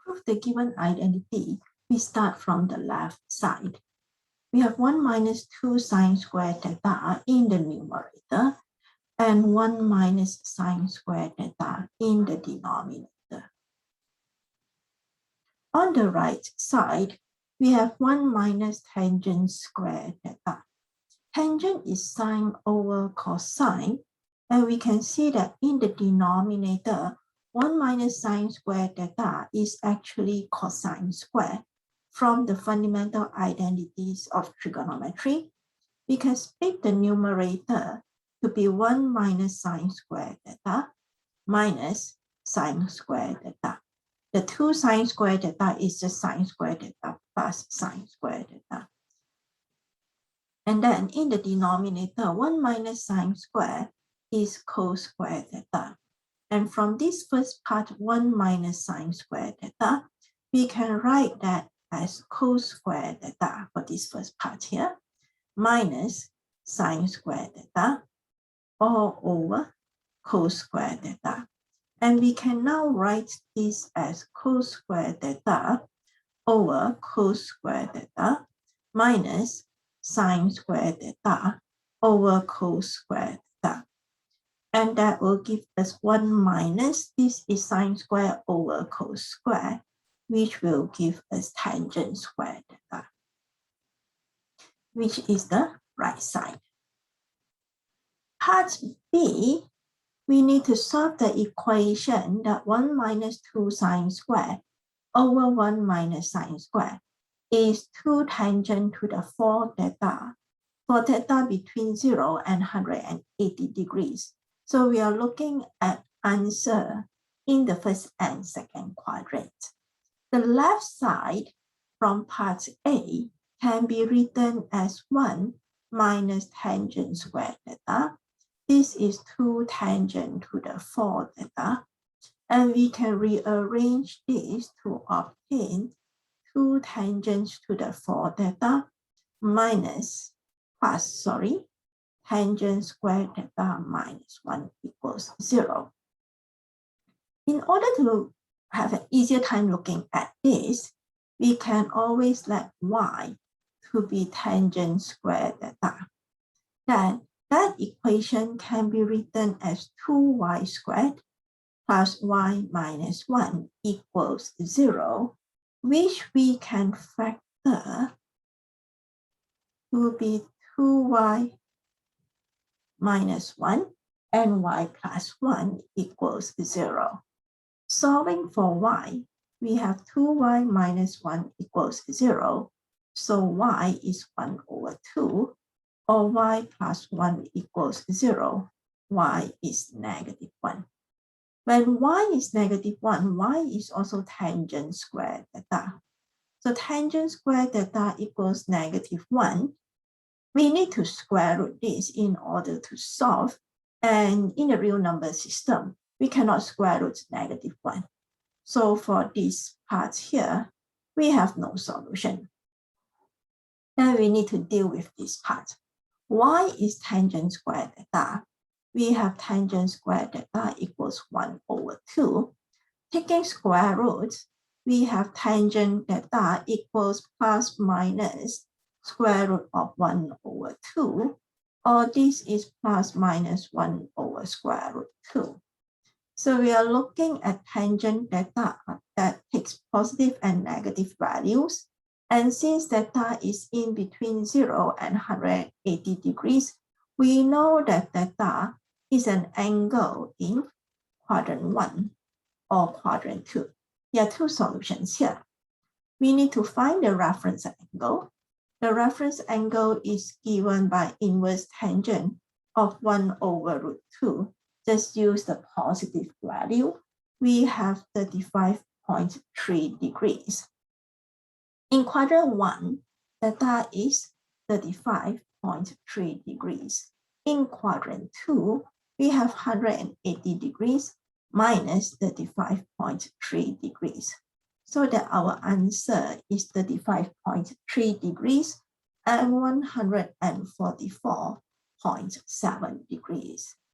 prove the given identity, we start from the left side. We have 1 minus 2 sine squared theta in the numerator and 1 minus sine squared theta in the denominator. On the right side, we have 1 minus tangent squared theta. Tangent is sine over cosine, and we can see that in the denominator, 1 minus sine squared theta is actually cosine squared. From the fundamental identities of trigonometry, we can split the numerator to be 1 minus sine squared theta minus sine squared theta. The 2 sine squared theta is just sine squared theta plus sine squared theta. And then in the denominator, 1 minus sine squared is cos squared theta. And from this first part, 1 minus sine squared theta, we can write that as cos squared theta for this first part here, minus sine squared theta all over cos squared theta. And we can now write this as cos squared theta over cos squared theta minus sine squared theta over cos squared theta. And that will give us 1 minus, this is sine squared over cos squared, which will give us tangent squared theta, which is the right side. Part B, we need to solve the equation that 1 minus 2 sine squared over 1 minus sine squared is 2 tangent to the 4 theta, for theta between 0 and 180 degrees. So we are looking at answer in the first and second quadrant. The left side from part A can be written as 1 minus tangent squared theta. This is 2 tangent to the 4 theta. And we can rearrange this to obtain 2 tangents to the 4 theta minus tangent squared theta minus 1 equals 0. In order to have an easier time looking at this, we can always let y to be tangent squared theta. Then that equation can be written as 2y squared plus y minus 1 equals 0, which we can factor to be 2y minus 1 and y plus 1 equals 0. Solving for y, we have 2y minus 1 equals 0, so y is 1 over 2, or y plus 1 equals 0, y is negative 1. When y is negative 1, y is also tangent squared theta. So tangent squared theta equals negative 1. We need to square root this in order to solve. And in the real number system, we cannot square root negative 1. So for this part here, we have no solution. And we need to deal with this part. Y is tangent squared theta. We have tangent squared theta equals 1 over 2. Taking square root, we have tangent theta equals plus minus square root of 1 over 2, or this is plus minus 1 over square root 2. So we are looking at tangent theta that takes positive and negative values. And since theta is in between 0 and 180 degrees, we know that theta is an angle in quadrant 1 or quadrant 2. There are 2 solutions here. We need to find the reference angle. The reference angle is given by inverse tangent of 1 over root 2. Just use the positive value. We have 35.3 degrees. In quadrant 1, theta is 35.3 degrees. In quadrant 2, we have 180 degrees minus 35.3 degrees. So that our answer is 35.3 degrees and 144.7 degrees.